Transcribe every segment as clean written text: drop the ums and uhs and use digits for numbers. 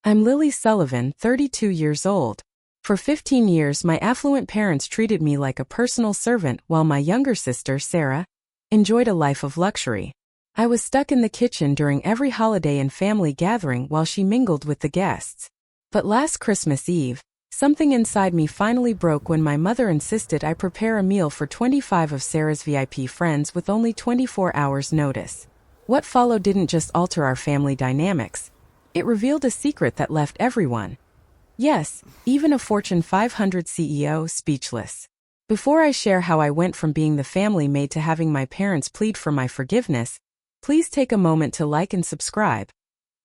I'm Lily Sullivan, 32 years old. For 15 years, my affluent parents treated me like a personal servant while my younger sister, Sarah, enjoyed a life of luxury. I was stuck in the kitchen during every holiday and family gathering while she mingled with the guests. But last Christmas Eve, something inside me finally broke when my mother insisted I prepare a meal for 25 of Sarah's VIP friends with only 24 hours' notice. What followed didn't just alter our family dynamics. It revealed a secret that left everyone, yes, even a Fortune 500 CEO, speechless. Before I share how I went from being the family maid to having my parents plead for my forgiveness, please take a moment to like and subscribe.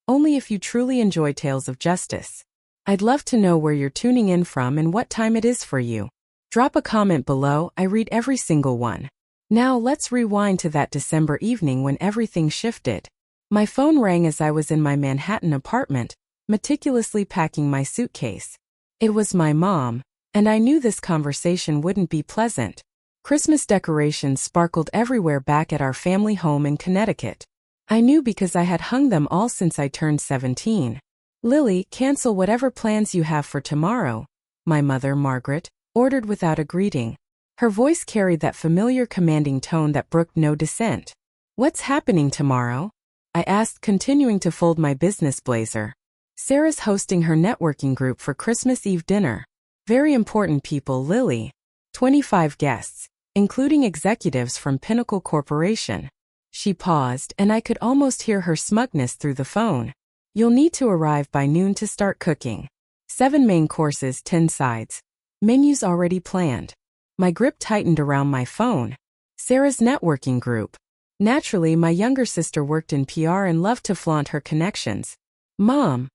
Only if you truly enjoy tales of justice. I'd love to know where you're tuning in from and what time it is for you. Drop a comment below, I read every single one. Now let's rewind to that December evening when everything shifted. My phone rang as I was in my Manhattan apartment, meticulously packing my suitcase. It was my mom, and I knew this conversation wouldn't be pleasant. Christmas decorations sparkled everywhere back at our family home in Connecticut. I knew because I had hung them all since I turned 17. Lily, cancel whatever plans you have for tomorrow, my mother, Margaret, ordered without a greeting. Her voice carried that familiar commanding tone that brooked no dissent. What's happening tomorrow? I asked, continuing to fold my business blazer. Sarah's hosting her networking group for Christmas Eve dinner. Very important people, Lily. 25 guests, including executives from Pinnacle Corporation. She paused, and I could almost hear her smugness through the phone. You'll need to arrive by noon to start cooking. 7 main courses, 10 sides. Menus already planned. My grip tightened around my phone. Sarah's networking group. Naturally, my younger sister worked in PR and loved to flaunt her connections. Mom,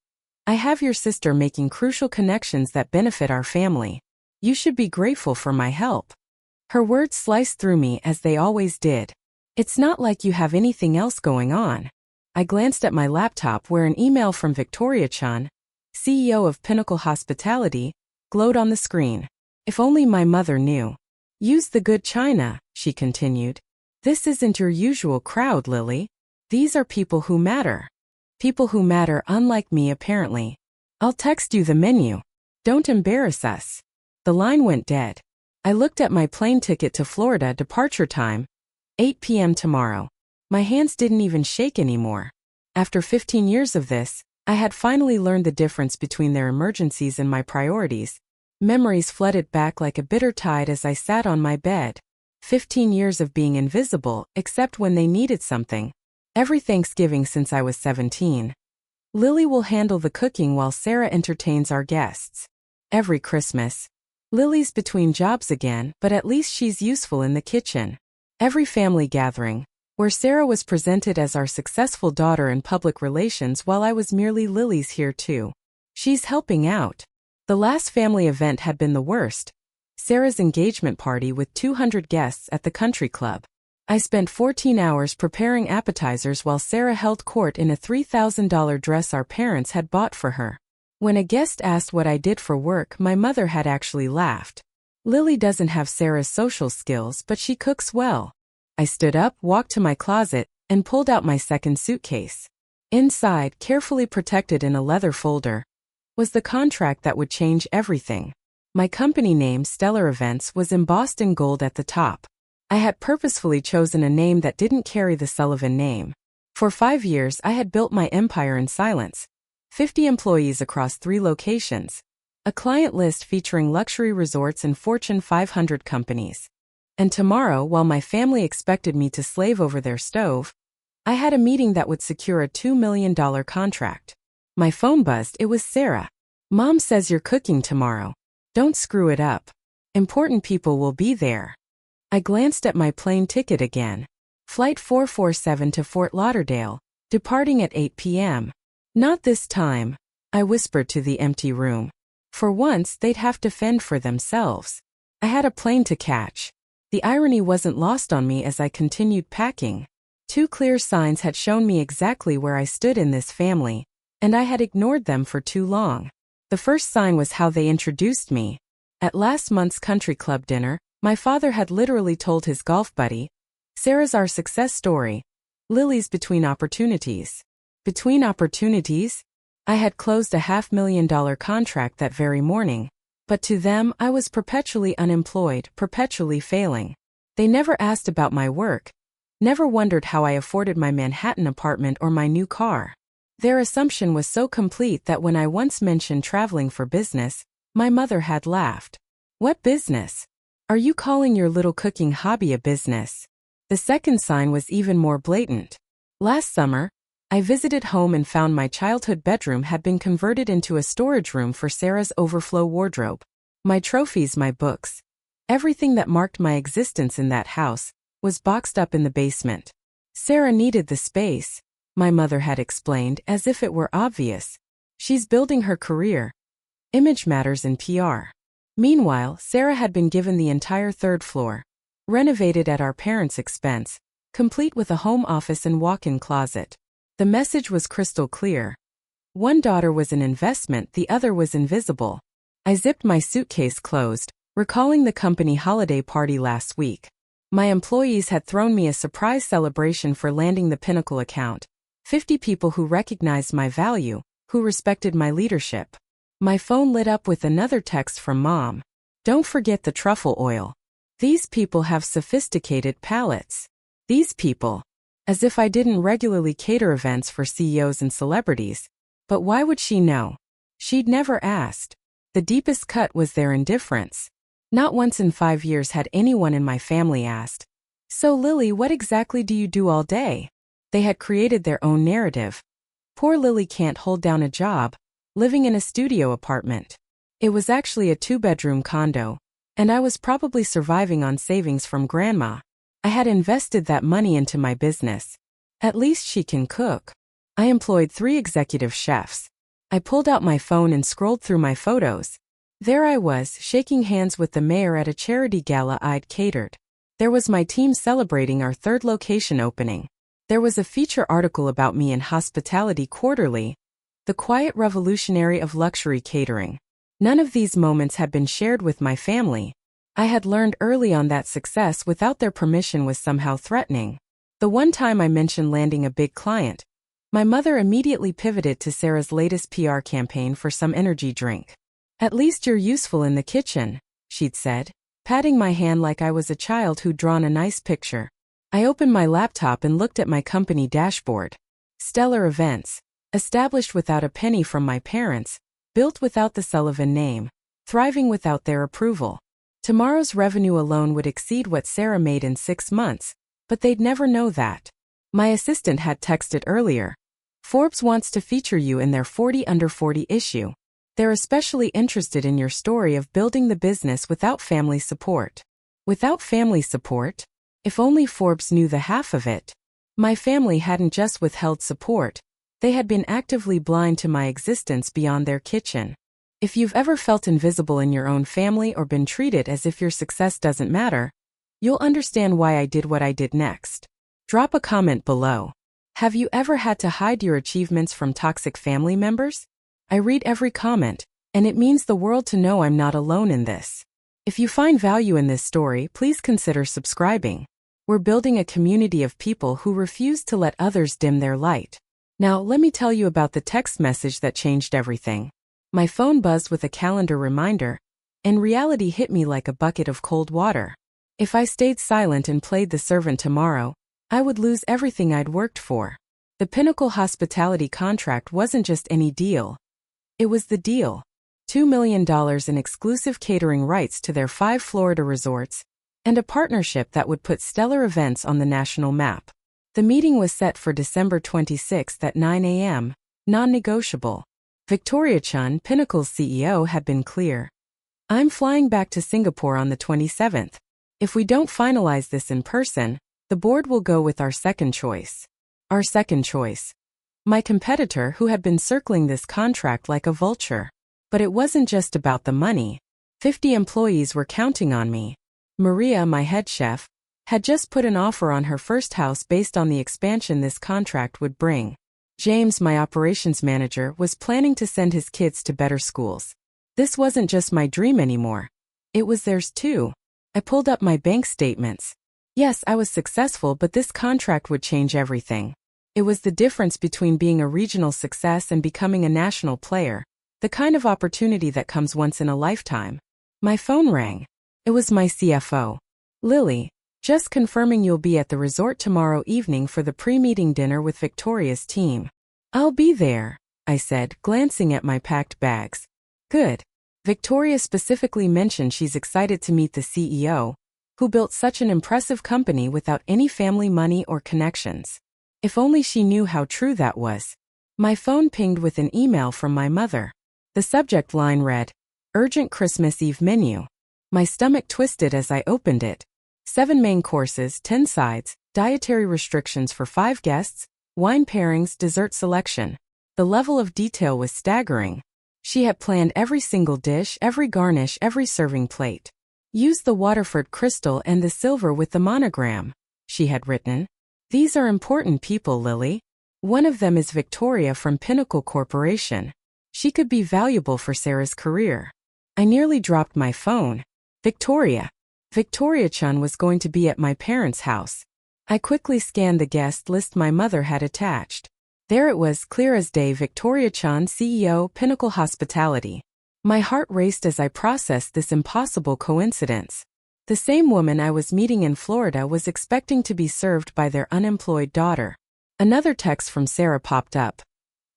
I have your sister making crucial connections that benefit our family. You should be grateful for my help. Her words sliced through me as they always did. It's not like you have anything else going on. I glanced at my laptop where an email from Victoria Chun, CEO of Pinnacle Hospitality, glowed on the screen. If only my mother knew. Use the good china, she continued. This isn't your usual crowd, Lily. These are people who matter. People who matter, unlike me apparently. I'll text you the menu. Don't embarrass us. The line went dead. I looked at my plane ticket to Florida, departure time, 8 p.m. tomorrow. My hands didn't even shake anymore. After 15 years of this, I had finally learned the difference between their emergencies and my priorities. Memories flooded back like a bitter tide as I sat on my bed. 15 years of being invisible, except when they needed something. Every Thanksgiving since I was 17. Lily will handle the cooking while Sarah entertains our guests. Every Christmas. Lily's between jobs again, but at least she's useful in the kitchen. Every family gathering, where Sarah was presented as our successful daughter in public relations while I was merely Lily's here too. She's helping out. The last family event had been the worst. Sarah's engagement party with 200 guests at the country club. I spent 14 hours preparing appetizers while Sarah held court in a $3,000 dress our parents had bought for her. When a guest asked what I did for work, my mother had actually laughed. Lily doesn't have Sarah's social skills, but she cooks well. I stood up, walked to my closet, and pulled out my second suitcase. Inside, carefully protected in a leather folder, was the contract that would change everything. My company name, Stellar Events, was embossed in gold at the top. I had purposefully chosen a name that didn't carry the Sullivan name. For 5 years, I had built my empire in silence. 50 employees across 3 locations. A client list featuring luxury resorts and Fortune 500 companies. And tomorrow, while my family expected me to slave over their stove, I had a meeting that would secure a $2 million contract. My phone buzzed. It was Sarah. Mom says you're cooking tomorrow. Don't screw it up. Important people will be there. I glanced at my plane ticket again. Flight 447 to Fort Lauderdale, departing at 8 p.m. Not this time, I whispered to the empty room. For once, they'd have to fend for themselves. I had a plane to catch. The irony wasn't lost on me as I continued packing. 2 clear signs had shown me exactly where I stood in this family, and I had ignored them for too long. The first sign was how they introduced me. At last month's country club dinner, my father had literally told his golf buddy, Sarah's our success story. Lily's between opportunities. Between opportunities? I had closed a $500,000 contract that very morning, but to them I was perpetually unemployed, perpetually failing. They never asked about my work, never wondered how I afforded my Manhattan apartment or my new car. Their assumption was so complete that when I once mentioned traveling for business, my mother had laughed. What business? Are you calling your little cooking hobby a business? The second sign was even more blatant. Last summer, I visited home and found my childhood bedroom had been converted into a storage room for Sarah's overflow wardrobe. My trophies, my books, everything that marked my existence in that house, was boxed up in the basement. Sarah needed the space, my mother had explained as if it were obvious. She's building her career. Image matters in PR. Meanwhile, Sarah had been given the entire third floor, renovated at our parents' expense, complete with a home office and walk-in closet. The message was crystal clear. One daughter was an investment, the other was invisible. I zipped my suitcase closed, recalling the company holiday party last week. My employees had thrown me a surprise celebration for landing the Pinnacle account. 50 people who recognized my value, who respected my leadership. My phone lit up with another text from Mom. Don't forget the truffle oil. These people have sophisticated palates. These people. As if I didn't regularly cater events for CEOs and celebrities. But why would she know? She'd never asked. The deepest cut was their indifference. Not once in 5 years had anyone in my family asked, "So Lily, what exactly do you do all day?" They had created their own narrative. Poor Lily can't hold down a job, living in a studio apartment. It was actually a 2-bedroom condo, and I was probably surviving on savings from Grandma. I had invested that money into my business. At least she can cook. I employed 3 executive chefs. I pulled out my phone and scrolled through my photos. There I was, shaking hands with the mayor at a charity gala I'd catered. There was my team celebrating our 3rd location opening. There was a feature article about me in Hospitality Quarterly, the quiet revolutionary of luxury catering. None of these moments had been shared with my family. I had learned early on that success without their permission was somehow threatening. The one time I mentioned landing a big client, my mother immediately pivoted to Sarah's latest PR campaign for some energy drink. "At least you're useful in the kitchen," she'd said, patting my hand like I was a child who'd drawn a nice picture. I opened my laptop and looked at my company dashboard. Stellar Events, established without a penny from my parents, built without the Sullivan name, thriving without their approval. Tomorrow's revenue alone would exceed what Sarah made in 6 months, but they'd never know that. My assistant had texted earlier. Forbes wants to feature you in their 40 Under 40 issue. They're especially interested in your story of building the business without family support. Without family support? If only Forbes knew the half of it. My family hadn't just withheld support, they had been actively blind to my existence beyond their kitchen. If you've ever felt invisible in your own family or been treated as if your success doesn't matter, you'll understand why I did what I did next. Drop a comment below. Have you ever had to hide your achievements from toxic family members? I read every comment, and it means the world to know I'm not alone in this. If you find value in this story, please consider subscribing. We're building a community of people who refuse to let others dim their light. Now, let me tell you about the text message that changed everything. My phone buzzed with a calendar reminder, and reality hit me like a bucket of cold water. If I stayed silent and played the servant tomorrow, I would lose everything I'd worked for. The Pinnacle hospitality contract wasn't just any deal. It was the deal. $2 million in exclusive catering rights to their 5 Florida resorts, and a partnership that would put Stellar Events on the national map. The meeting was set for December 26 at 9 a.m., non-negotiable. Victoria Chun, Pinnacle's CEO, had been clear. "I'm flying back to Singapore on the 27th. If we don't finalize this in person, the board will go with our second choice." Our second choice. My competitor, who had been circling this contract like a vulture. But it wasn't just about the money. 50 employees were counting on me. Maria, my head chef, had just put an offer on her first house based on the expansion this contract would bring. James, my operations manager, was planning to send his kids to better schools. This wasn't just my dream anymore. It was theirs too. I pulled up my bank statements. Yes, I was successful, but this contract would change everything. It was the difference between being a regional success and becoming a national player, the kind of opportunity that comes once in a lifetime. My phone rang. It was my CFO. Lily, just confirming you'll be at the resort tomorrow evening for the pre-meeting dinner with Victoria's team. I'll be there, I said, glancing at my packed bags. Good. Victoria specifically mentioned she's excited to meet the CEO, who built such an impressive company without any family money or connections. If only she knew how true that was. My phone pinged with an email from my mother. The subject line read, "Urgent Christmas Eve menu." My stomach twisted as I opened it. 7 main courses, 10 sides, dietary restrictions for 5 guests, wine pairings, dessert selection. The level of detail was staggering. She had planned every single dish, every garnish, every serving plate. Use the Waterford crystal and the silver with the monogram, she had written. These are important people, Lily. One of them is Victoria from Pinnacle Corporation. She could be valuable for Sarah's career. I nearly dropped my phone. Victoria. Victoria-chan was going to be at my parents' house. I quickly scanned the guest list my mother had attached. There it was, clear as day, Victoria-chan, CEO, Pinnacle Hospitality. My heart raced as I processed this impossible coincidence. The same woman I was meeting in Florida was expecting to be served by their unemployed daughter. Another text from Sarah popped up.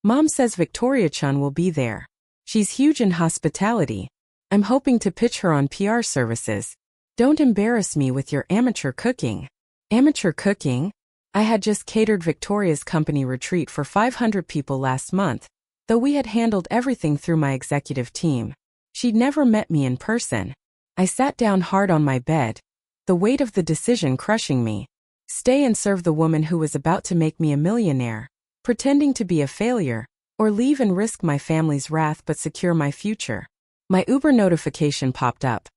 Mom says Victoria-chan will be there. She's huge in hospitality. I'm hoping to pitch her on PR services. Don't embarrass me with your amateur cooking. Amateur cooking? I had just catered Victoria's company retreat for 500 people last month, though we had handled everything through my executive team. She'd never met me in person. I sat down hard on my bed, the weight of the decision crushing me. Stay and serve the woman who was about to make me a millionaire, pretending to be a failure, or leave and risk my family's wrath but secure my future. My Uber notification popped up.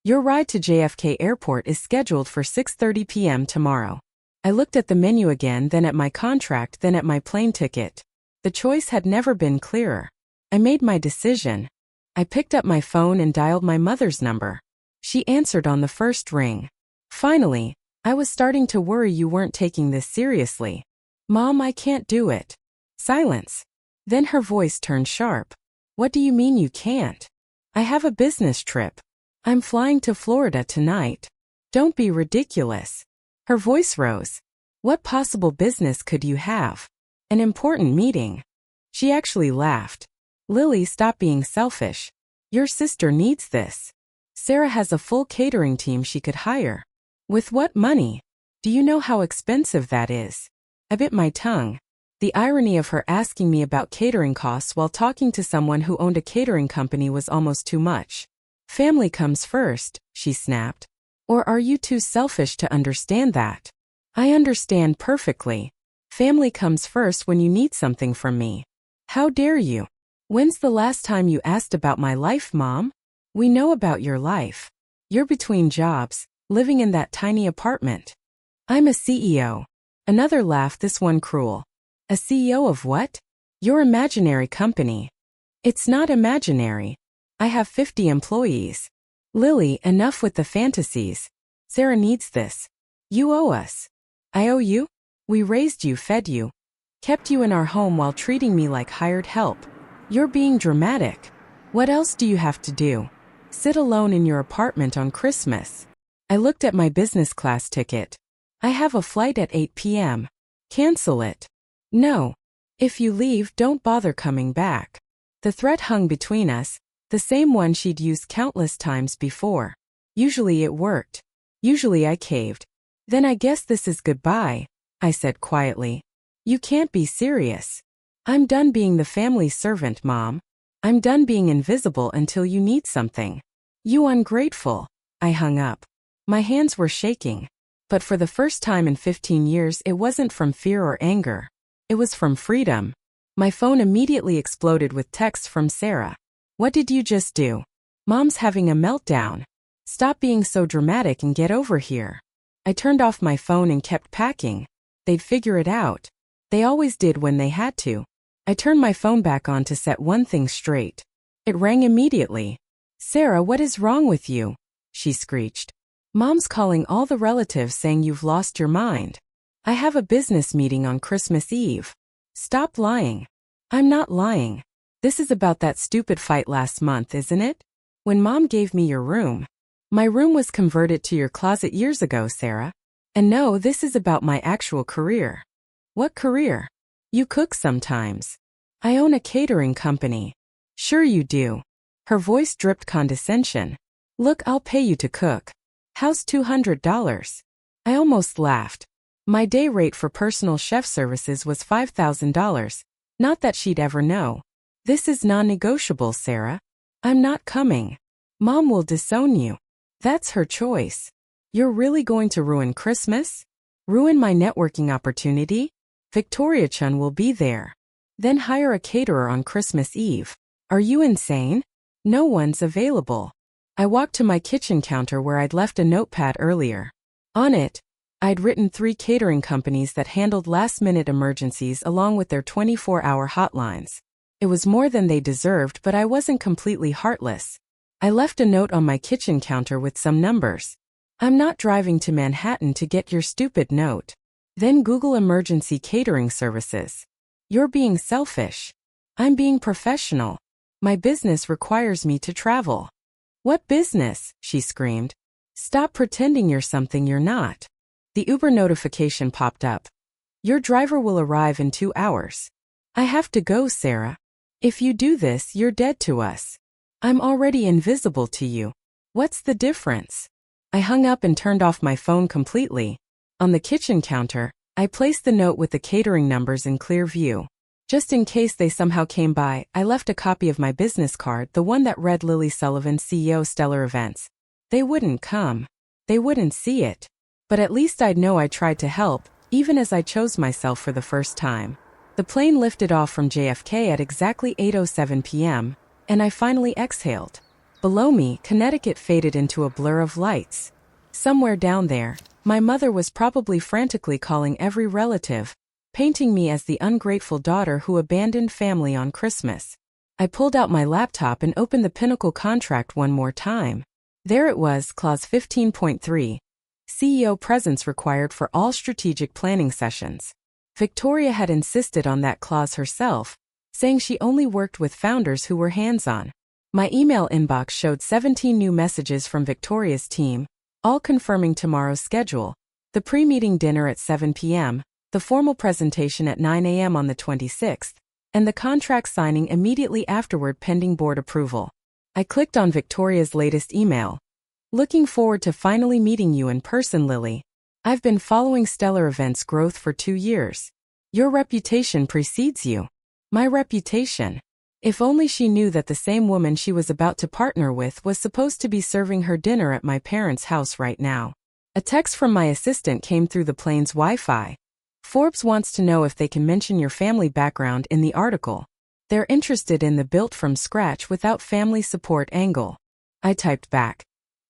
Your ride to JFK Airport is scheduled for 6:30 p.m. tomorrow. I looked at the menu again, then at my contract, then at my plane ticket. The choice had never been clearer. I made my decision. I picked up my phone and dialed my mother's number. She answered on the first ring. Finally, I was starting to worry you weren't taking this seriously. Mom, I can't do it. Silence. Then her voice turned sharp. What do you mean you can't? I have a business trip. I'm flying to Florida tonight. Don't be ridiculous. Her voice rose. What possible business could you have? An important meeting. She actually laughed. Lily, stop being selfish. Your sister needs this. Sarah has a full catering team she could hire. With what money? Do you know how expensive that is? I bit my tongue. The irony of her asking me about catering costs while talking to someone who owned a catering company was almost too much. Family comes first, she snapped. Or are you too selfish to understand that? I understand perfectly. Family comes first when you need something from me. How dare you? When's the last time you asked about my life, Mom? We know about your life. You're between jobs, living in that tiny apartment. I'm a CEO. Another laugh, this one cruel. A CEO of what? Your imaginary company. It's not imaginary. I have 50 employees. Lily, enough with the fantasies. Sarah needs this. You owe us. I owe you? We raised you, fed you, kept you in our home while treating me like hired help. You're being dramatic. What else do you have to do? Sit alone in your apartment on Christmas. I looked at my business class ticket. I have a flight at 8 p.m. Cancel it. No. If you leave, don't bother coming back. The threat hung between us, the same one she'd used countless times before. Usually it worked. Usually I caved. Then I guess this is goodbye, I said quietly. You can't be serious. I'm done being the family servant, Mom. I'm done being invisible until you need something. You ungrateful. I hung up. My hands were shaking. But for the first time in 15 years, it wasn't from fear or anger. It was from freedom. My phone immediately exploded with texts from Sarah. What did you just do? Mom's having a meltdown. Stop being so dramatic and get over here. I turned off my phone and kept packing. They'd figure it out. They always did when they had to. I turned my phone back on to set one thing straight. It rang immediately. Sarah, what is wrong with you? She screeched. Mom's calling all the relatives saying you've lost your mind. I have a business meeting on Christmas Eve. Stop lying. I'm not lying. This is about that stupid fight last month, isn't it? When Mom gave me your room. My room was converted to your closet years ago, Sarah. And no, this is about my actual career. What career? You cook sometimes. I own a catering company. Sure you do. Her voice dripped condescension. Look, I'll pay you to cook. How's $200? I almost laughed. My day rate for personal chef services was $5,000. Not that she'd ever know. This is non-negotiable, Sarah. I'm not coming. Mom will disown you. That's her choice. You're really going to ruin Christmas? Ruin my networking opportunity? Victoria Chun will be there. Then hire a caterer on Christmas Eve. Are you insane? No one's available. I walked to my kitchen counter where I'd left a notepad earlier. On it, I'd written 3 catering companies that handled last-minute emergencies along with their 24-hour hotlines. It was more than they deserved, but I wasn't completely heartless. I left a note on my kitchen counter with some numbers. I'm not driving to Manhattan to get your stupid note. Then Google emergency catering services. You're being selfish. I'm being professional. My business requires me to travel. What business? She screamed. Stop pretending you're something you're not. The Uber notification popped up. Your driver will arrive in 2 hours. I have to go, Sarah. If you do this, you're dead to us. I'm already invisible to you. What's the difference? I hung up and turned off my phone completely. On the kitchen counter, I placed the note with the catering numbers in clear view. Just in case they somehow came by, I left a copy of my business card, the one that read Lily Sullivan, CEO, Stellar Events. They wouldn't come. They wouldn't see it. But at least I'd know I tried to help, even as I chose myself for the first time. The plane lifted off from JFK at exactly 8:07 p.m., and I finally exhaled. Below me, Connecticut faded into a blur of lights. Somewhere down there, my mother was probably frantically calling every relative, painting me as the ungrateful daughter who abandoned family on Christmas. I pulled out my laptop and opened the Pinnacle contract one more time. There it was, Clause 15.3. CEO presence required for all strategic planning sessions. Victoria had insisted on that clause herself, saying she only worked with founders who were hands-on. My email inbox showed 17 new messages from Victoria's team, all confirming tomorrow's schedule, the pre-meeting dinner at 7 p.m., the formal presentation at 9 a.m. on the 26th, and the contract signing immediately afterward pending board approval. I clicked on Victoria's latest email. Looking forward to finally meeting you in person, Lily. I've been following Stellar Events' growth for 2 years. Your reputation precedes you. My reputation. If only she knew that the same woman she was about to partner with was supposed to be serving her dinner at my parents' house right now. A text from my assistant came through the plane's Wi-Fi. Forbes wants to know if they can mention your family background in the article. They're interested in the built from scratch without family support angle. I typed back.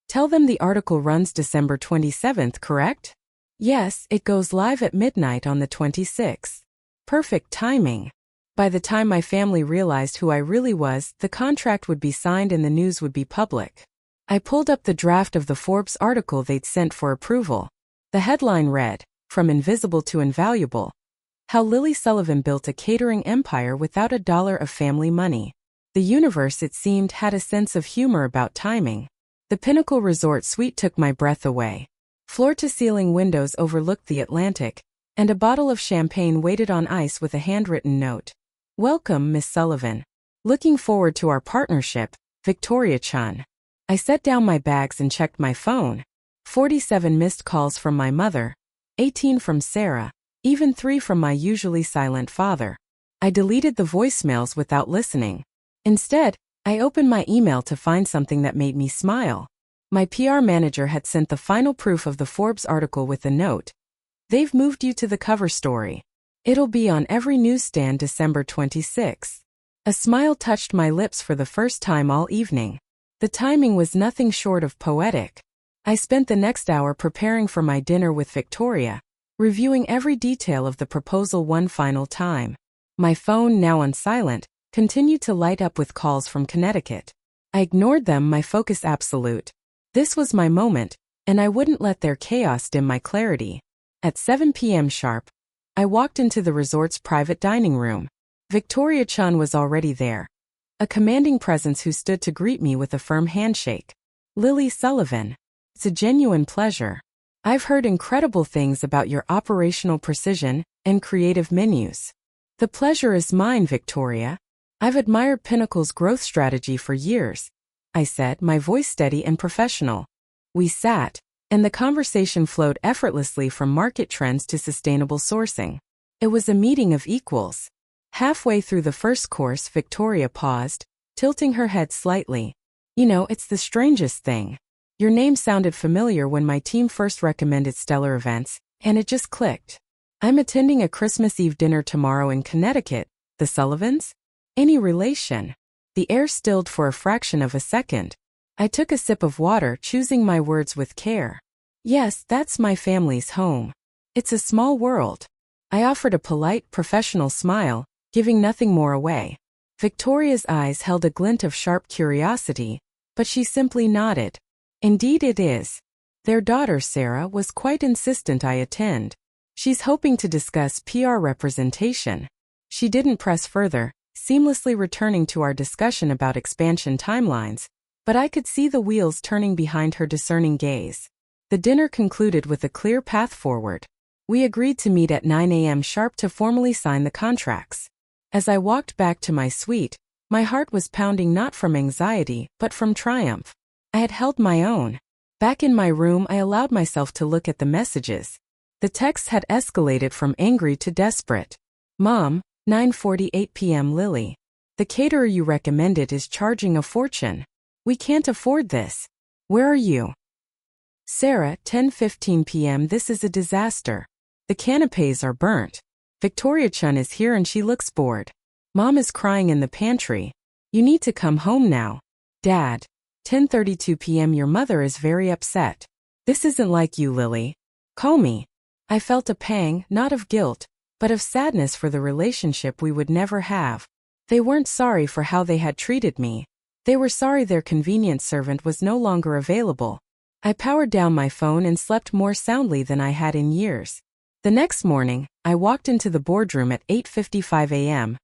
Tell them the article runs December 27th, correct? Yes, it goes live at midnight on the 26th. Perfect timing. By the time my family realized who I really was, the contract would be signed and the news would be public. I pulled up the draft of the Forbes article they'd sent for approval. The headline read, From Invisible to Invaluable. How Lily Sullivan Built a Catering Empire Without a Dollar of Family Money. The universe, it seemed, had a sense of humor about timing. The Pinnacle Resort suite took my breath away. Floor-to-ceiling windows overlooked the Atlantic, and a bottle of champagne waited on ice with a handwritten note. Welcome, Miss Sullivan. Looking forward to our partnership, Victoria Chun. I set down my bags and checked my phone. 47 missed calls from my mother, 18 from Sarah, even 3 from my usually silent father. I deleted the voicemails without listening. Instead, I opened my email to find something that made me smile. My PR manager had sent the final proof of the Forbes article with a note. They've moved you to the cover story. It'll be on every newsstand December 26th. A smile touched my lips for the first time all evening. The timing was nothing short of poetic. I spent the next hour preparing for my dinner with Victoria, reviewing every detail of the proposal one final time. My phone, now on silent, continued to light up with calls from Connecticut. I ignored them, my focus absolute. This was my moment, and I wouldn't let their chaos dim my clarity. At 7 p.m. sharp, I walked into the resort's private dining room. Victoria Chun was already there, a commanding presence who stood to greet me with a firm handshake. Lily Sullivan, it's a genuine pleasure. I've heard incredible things about your operational precision and creative menus. The pleasure is mine, Victoria. I've admired Pinnacle's growth strategy for years, I said, my voice steady and professional. We sat, and the conversation flowed effortlessly from market trends to sustainable sourcing. It was a meeting of equals. Halfway through the first course, Victoria paused, tilting her head slightly. You know, it's the strangest thing. Your name sounded familiar when my team first recommended Stellar Events, and it just clicked. I'm attending a Christmas Eve dinner tomorrow in Connecticut. The Sullivans? Any relation? The air stilled for a fraction of a second. I took a sip of water, choosing my words with care. Yes, that's my family's home. It's a small world. I offered a polite, professional smile, giving nothing more away. Victoria's eyes held a glint of sharp curiosity, but she simply nodded. Indeed it is. Their daughter, Sarah, was quite insistent I attend. She's hoping to discuss PR representation. She didn't press further, seamlessly returning to our discussion about expansion timelines, but I could see the wheels turning behind her discerning gaze. The dinner concluded with a clear path forward. We agreed to meet at 9 a.m. sharp to formally sign the contracts. As I walked back to my suite, my heart was pounding not from anxiety, but from triumph. I had held my own. Back in my room, I allowed myself to look at the messages. The texts had escalated from angry to desperate. Mom, 9:48 p.m. Lily. The caterer you recommended is charging a fortune. We can't afford this. Where are you? Sarah, 10:15 p.m. This is a disaster. The canapes are burnt. Victoria Chun is here and she looks bored. Mom is crying in the pantry. You need to come home now. Dad, 10:32 p.m. Your mother is very upset. This isn't like you, Lily. Call me. I felt a pang, not of guilt, but of sadness for the relationship we would never have. They weren't sorry for how they had treated me. They were sorry their convenience servant was no longer available. I powered down my phone and slept more soundly than I had in years. The next morning, I walked into the boardroom at 8:55 a.m.,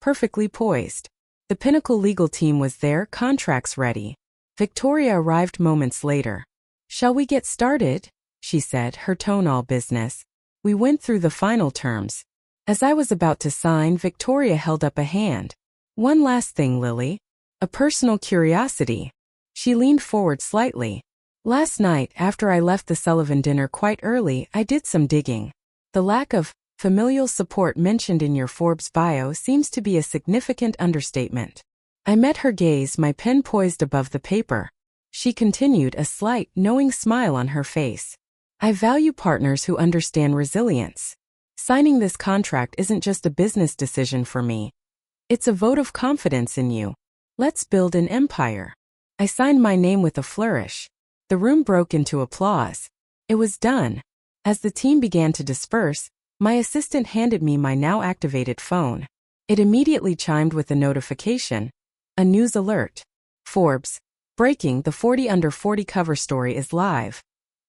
perfectly poised. The Pinnacle legal team was there, contracts ready. Victoria arrived moments later. Shall we get started? She said, her tone all business. We went through the final terms. As I was about to sign, Victoria held up a hand. One last thing, Lily. A personal curiosity. She leaned forward slightly. Last night, after I left the Sullivan dinner quite early, I did some digging. The lack of familial support mentioned in your Forbes bio seems to be a significant understatement. I met her gaze, my pen poised above the paper. She continued, a slight, knowing smile on her face. I value partners who understand resilience. Signing this contract isn't just a business decision for me. It's a vote of confidence in you. Let's build an empire. I signed my name with a flourish. The room broke into applause. It was done. As the team began to disperse, my assistant handed me my now activated phone. It immediately chimed with a notification. A news alert. Forbes. Breaking, the 40 Under 40 cover story is live.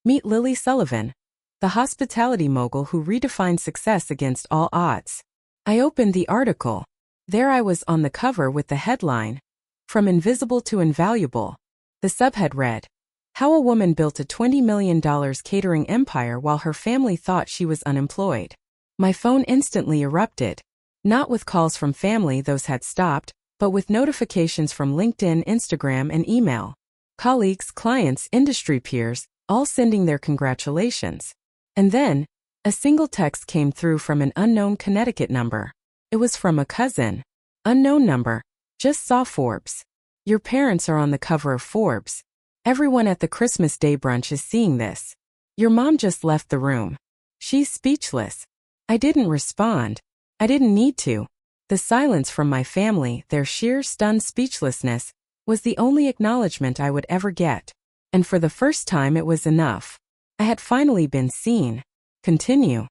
Meet Lily Sullivan, the hospitality mogul who redefined success against all odds. I opened the article. There I was on the cover with the headline, From Invisible to Invaluable. The subhead read, How a Woman Built a $20 million Catering Empire While Her Family Thought She Was Unemployed. My phone instantly erupted. Not with calls from family, those had stopped, but with notifications from LinkedIn, Instagram, and email. Colleagues, clients, industry peers, all sending their congratulations. And then, a single text came through from an unknown Connecticut number. It was from a cousin. Unknown number. Just saw Forbes. Your parents are on the cover of Forbes. Everyone at the Christmas Day brunch is seeing this. Your mom just left the room. She's speechless. I didn't respond. I didn't need to. The silence from my family, their sheer stunned speechlessness, was the only acknowledgement I would ever get. And for the first time it was enough. I had finally been seen. Continue.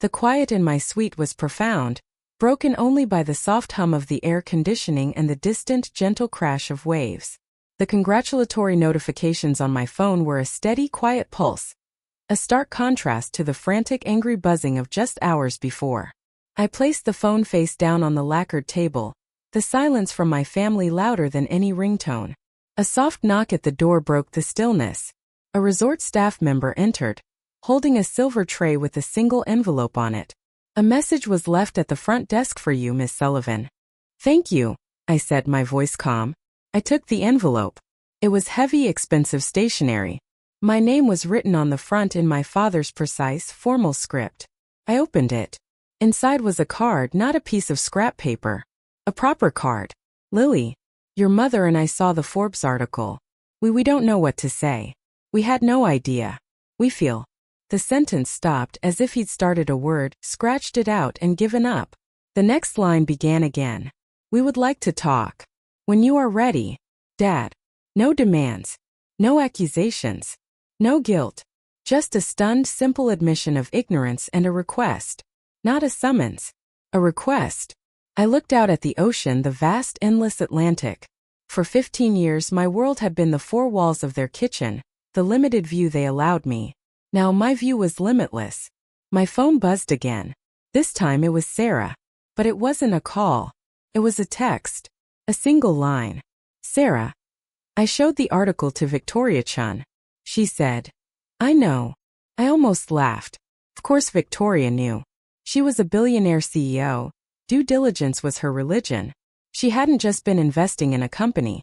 The quiet in my suite was profound, broken only by the soft hum of the air conditioning and the distant, gentle crash of waves. The congratulatory notifications on my phone were a steady, quiet pulse. a stark contrast to the frantic, angry buzzing of just hours before. I placed the phone face down on the lacquered table, the silence from my family louder than any ringtone. A soft knock at the door broke the stillness. A resort staff member entered, holding a silver tray with a single envelope on it. "A message was left at the front desk for you, Miss Sullivan." "Thank you," I said, my voice calm. I took the envelope. It was heavy, expensive stationery. My name was written on the front in my father's precise, formal script. I opened it. Inside was a card, not a piece of scrap paper. A proper card. "Lily, your mother and I saw the Forbes article. We don't know what to say. We had no idea. We feel." The sentence stopped as if he'd started a word, scratched it out and given up. The next line began again. "We would like to talk. When you are ready, Dad." No demands. No accusations. No guilt. Just a stunned, simple admission of ignorance and a request. Not a summons. A request. I looked out at the ocean, the vast, endless Atlantic. For 15 years my world had been the four walls of their kitchen, the limited view they allowed me. Now my view was limitless. My phone buzzed again. This time it was Sarah. But it wasn't a call. It was a text. A single line. "Sarah." I showed the article to Victoria Chun. She said, "I know." I almost laughed. Of course Victoria knew. She was a billionaire CEO. Due diligence was her religion. She hadn't just been investing in a company.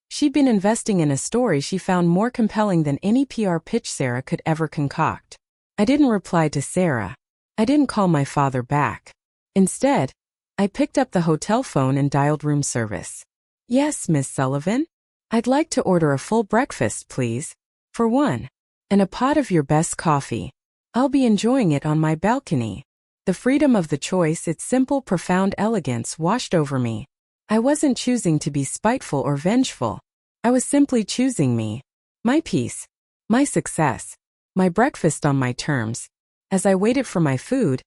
She'd been investing in a story she found more compelling than any PR pitch Sarah could ever concoct. I didn't reply to Sarah. I didn't call my father back. Instead, I picked up the hotel phone and dialed room service. "Yes, Miss Sullivan? I'd like to order a full breakfast, please. For one. And a pot of your best coffee. I'll be enjoying it on my balcony." The freedom of the choice, its simple, profound elegance washed over me. I wasn't choosing to be spiteful or vengeful. I was simply choosing me. My peace. My success. My breakfast on my terms. As I waited for my food,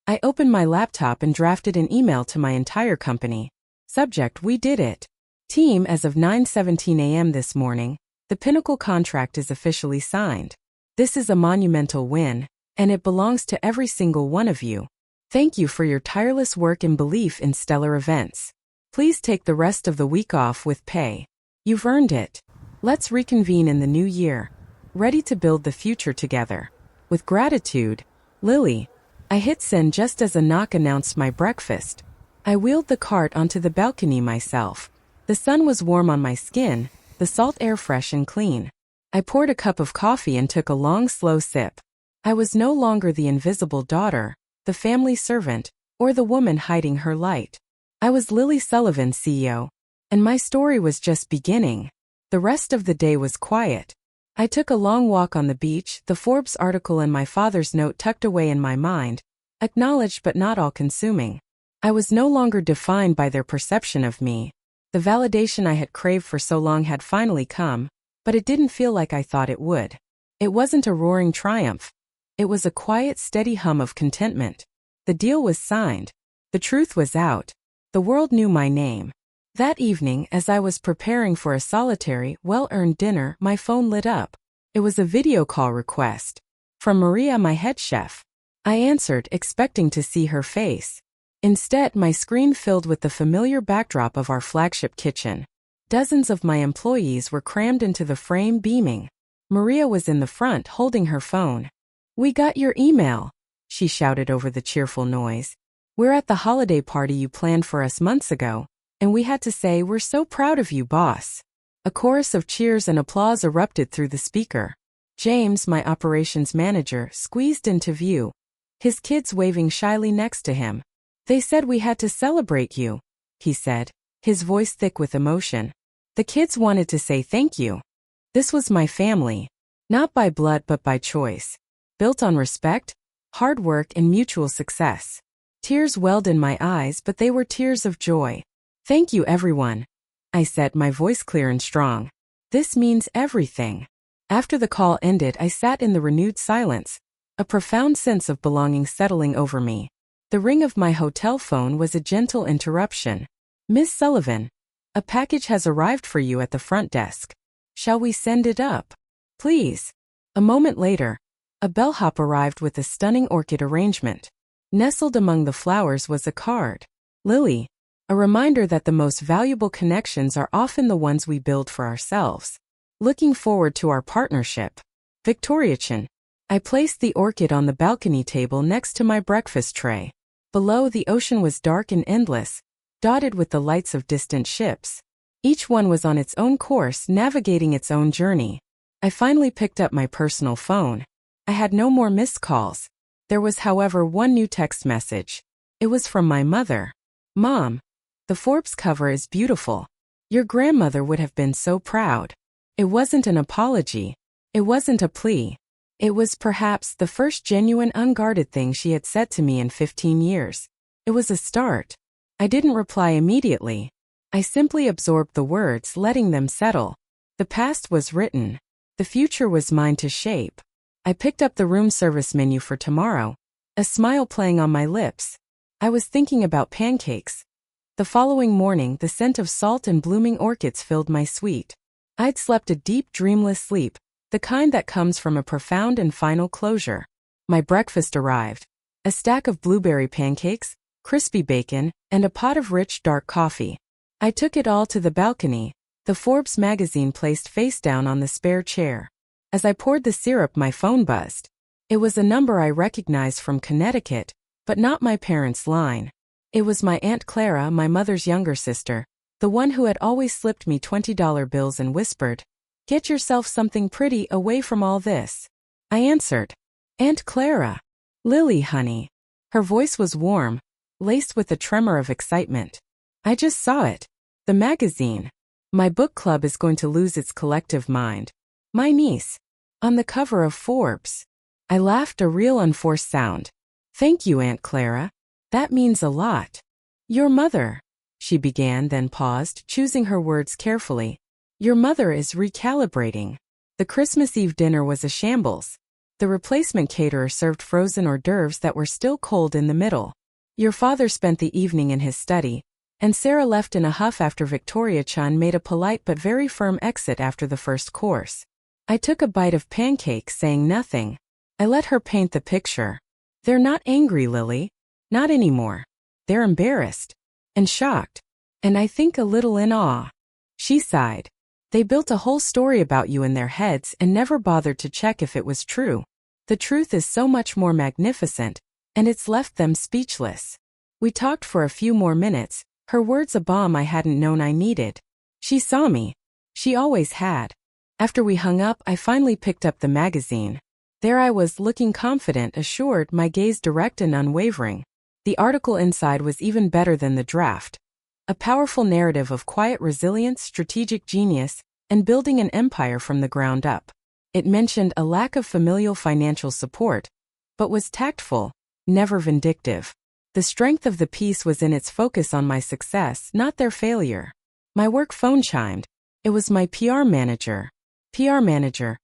I opened my laptop and drafted an email to my entire company. Subject: "We did it." Team: as of 9:17 a.m. this morning, the Pinnacle contract is officially signed. This is a monumental win, and it belongs to every single one of you. Thank you for your tireless work and belief in stellar events. Please take the rest of the week off with pay. You've earned it. Let's reconvene in the new year, ready to build the future together. With gratitude, Lily. I hit send just as a knock announced my breakfast. I wheeled the cart onto the balcony myself. The sun was warm on my skin, the salt air fresh and clean. I poured a cup of coffee and took a long, slow sip. I was no longer the invisible daughter, the family servant, or the woman hiding her light. I was Lily Sullivan, CEO. And my story was just beginning. The rest of the day was quiet. I took a long walk on the beach, the Forbes article and my father's note tucked away in my mind, acknowledged but not all-consuming. I was no longer defined by their perception of me. The validation I had craved for so long had finally come, but it didn't feel like I thought it would. It wasn't a roaring triumph. It was a quiet, steady hum of contentment. The deal was signed. The truth was out. The world knew my name. That evening, as I was preparing for a solitary, well-earned dinner, my phone lit up. It was a video call request. From Maria, my head chef. I answered, expecting to see her face. Instead, my screen filled with the familiar backdrop of our flagship kitchen. Dozens of my employees were crammed into the frame, beaming. Maria was in the front, holding her phone. "We got your email," she shouted over the cheerful noise. "We're at the holiday party you planned for us months ago, and we had to say we're so proud of you, boss." A chorus of cheers and applause erupted through the speaker. James, my operations manager, squeezed into view, his kids waving shyly next to him. "They said we had to celebrate you," he said, his voice thick with emotion. "The kids wanted to say thank you. This was my family, not by blood but by choice, built on respect, hard work, and mutual success." Tears welled in my eyes, but they were tears of joy. "Thank you, everyone," I said, my voice clear and strong. "This means everything." After the call ended, I sat in the renewed silence, a profound sense of belonging settling over me. The ring of my hotel phone was a gentle interruption. "Miss Sullivan, a package has arrived for you at the front desk. Shall we send it up? Please." A moment later, A bellhop arrived with a stunning orchid arrangement. Nestled among the flowers was a card. Lily. A reminder that the most valuable connections are often the ones we build for ourselves. Looking forward to our partnership. Victoria-chan. I placed the orchid on the balcony table next to my breakfast tray. Below, the ocean was dark and endless, dotted with the lights of distant ships. Each one was on its own course, navigating its own journey. I finally picked up my personal phone. I had no more missed calls. There was, however, one new text message. It was from my mother. Mom, the Forbes cover is beautiful. Your grandmother would have been so proud. It wasn't an apology. It wasn't a plea. It was perhaps the first genuine unguarded thing she had said to me in 15 years. It was a start. I didn't reply immediately. I simply absorbed the words, letting them settle. The past was written. The future was mine to shape. I picked up the room service menu for tomorrow, a smile playing on my lips. I was thinking about pancakes. The following morning, the scent of salt and blooming orchids filled my suite. I'd slept a deep, dreamless sleep, the kind that comes from a profound and final closure. My breakfast arrived. A stack of blueberry pancakes, crispy bacon, and a pot of rich, dark coffee. I took it all to the balcony, the Forbes magazine placed face down on the spare chair. As I poured the syrup, my phone buzzed. It was a number I recognized from Connecticut, but not my parents' line. It was my Aunt Clara, my mother's younger sister, the one who had always slipped me $20 bills and whispered, "Get yourself something pretty away from all this." I answered, "Aunt Clara." "Lily, honey." Her voice was warm, laced with a tremor of excitement. "I just saw it. The magazine. My book club is going to lose its collective mind. My niece. On the cover of Forbes." I laughed, a real unforced sound. "Thank you, Aunt Clara. That means a lot." "Your mother," she began, then paused, choosing her words carefully. "Your mother is recalibrating." The Christmas Eve dinner was a shambles. The replacement caterer served frozen hors d'oeuvres that were still cold in the middle. Your father spent the evening in his study, and Sarah left in a huff after Victoria-chan made a polite but very firm exit after the first course. I took a bite of pancake, saying nothing. I let her paint the picture. "They're not angry, Lily. Not anymore. They're embarrassed. And shocked. And I think a little in awe." She sighed. "They built a whole story about you in their heads and never bothered to check if it was true. The truth is so much more magnificent, and it's left them speechless." We talked for a few more minutes, her words a balm I hadn't known I needed. She saw me. She always had. After we hung up, I finally picked up the magazine. There I was, looking confident, assured, my gaze direct and unwavering. The article inside was even better than the draft. A powerful narrative of quiet resilience, strategic genius, and building an empire from the ground up. It mentioned a lack of familial financial support, but was tactful, never vindictive. The strength of the piece was in its focus on my success, not their failure. My work phone chimed. It was my PR manager. "PR manager.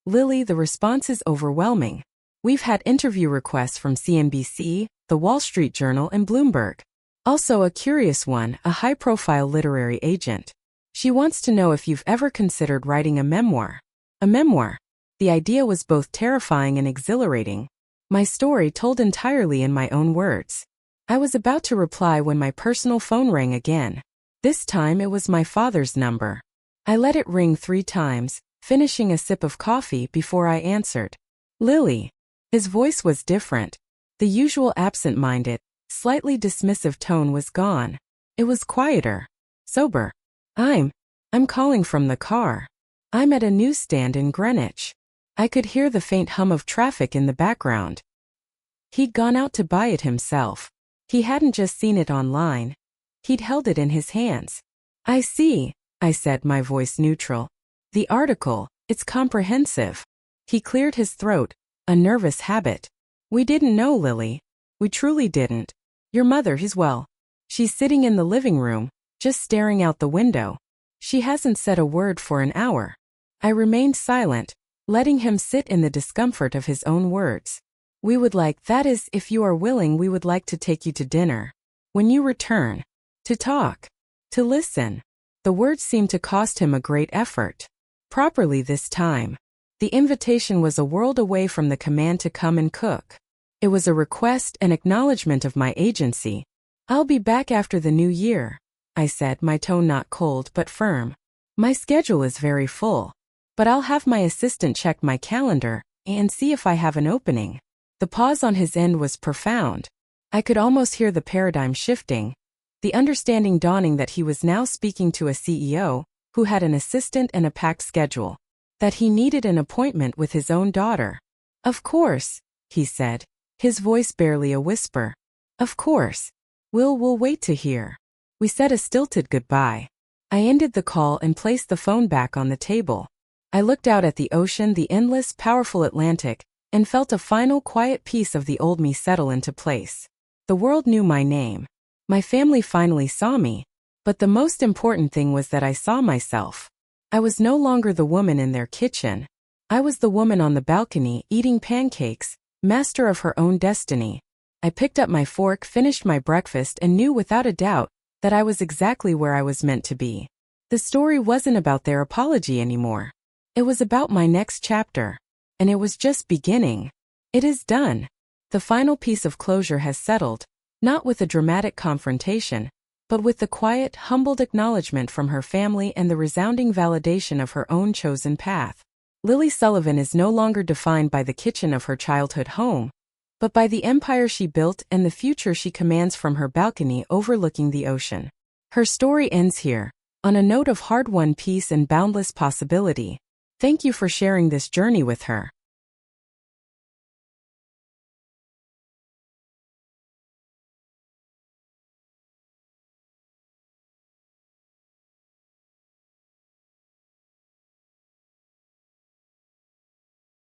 Lily, the response is overwhelming. We've had interview requests from CNBC, The Wall Street Journal, and Bloomberg. Also a curious one, a high-profile literary agent. She wants to know if you've ever considered writing a memoir." A memoir. The idea was both terrifying and exhilarating. My story told entirely in my own words. I was about to reply when my personal phone rang again. This time it was my father's number. I let it ring 3 times, finishing a sip of coffee before I answered. "Lily." His voice was different. The usual absent-minded, slightly dismissive tone was gone. It was quieter. Sober. I'm calling from the car. I'm at a newsstand in Greenwich." I could hear the faint hum of traffic in the background. He'd gone out to buy it himself. He hadn't just seen it online. He'd held it in his hands. "I see," I said, my voice neutral. "The article, it's comprehensive." He cleared his throat, a nervous habit. "We didn't know, Lily. We truly didn't. Your mother is well. She's sitting in the living room, just staring out the window. She hasn't said a word for an hour." I remained silent, letting him sit in the discomfort of his own words. That is, if you are willing, we would like to take you to dinner. When you return. To talk. To listen." The words seemed to cost him a great effort. "Properly this time." The invitation was a world away from the command to come and cook. It was a request and acknowledgement of my agency. "I'll be back after the new year," I said, my tone not cold but firm. "My schedule is very full, but I'll have my assistant check my calendar and see if I have an opening." The pause on his end was profound. I could almost hear the paradigm shifting, the understanding dawning that he was now speaking to a CEO who had an assistant and a packed schedule, that he needed an appointment with his own daughter. "Of course," he said, his voice barely a whisper. "Of course. We'll wait to hear." We said a stilted goodbye. I ended the call and placed the phone back on the table. I looked out at the ocean, the endless, powerful Atlantic, and felt a final quiet piece of the old me settle into place. The world knew my name. My family finally saw me. But the most important thing was that I saw myself. I was no longer the woman in their kitchen. I was the woman on the balcony, eating pancakes, master of her own destiny. I picked up my fork, finished my breakfast, and knew without a doubt that I was exactly where I was meant to be. The story wasn't about their apology anymore. It was about my next chapter. And it was just beginning. It is done. The final piece of closure has settled, not with a dramatic confrontation, but with the quiet, humbled acknowledgement from her family and the resounding validation of her own chosen path. Lily Sullivan is no longer defined by the kitchen of her childhood home, but by the empire she built and the future she commands from her balcony overlooking the ocean. Her story ends here, on a note of hard-won peace and boundless possibility. Thank you for sharing this journey with her.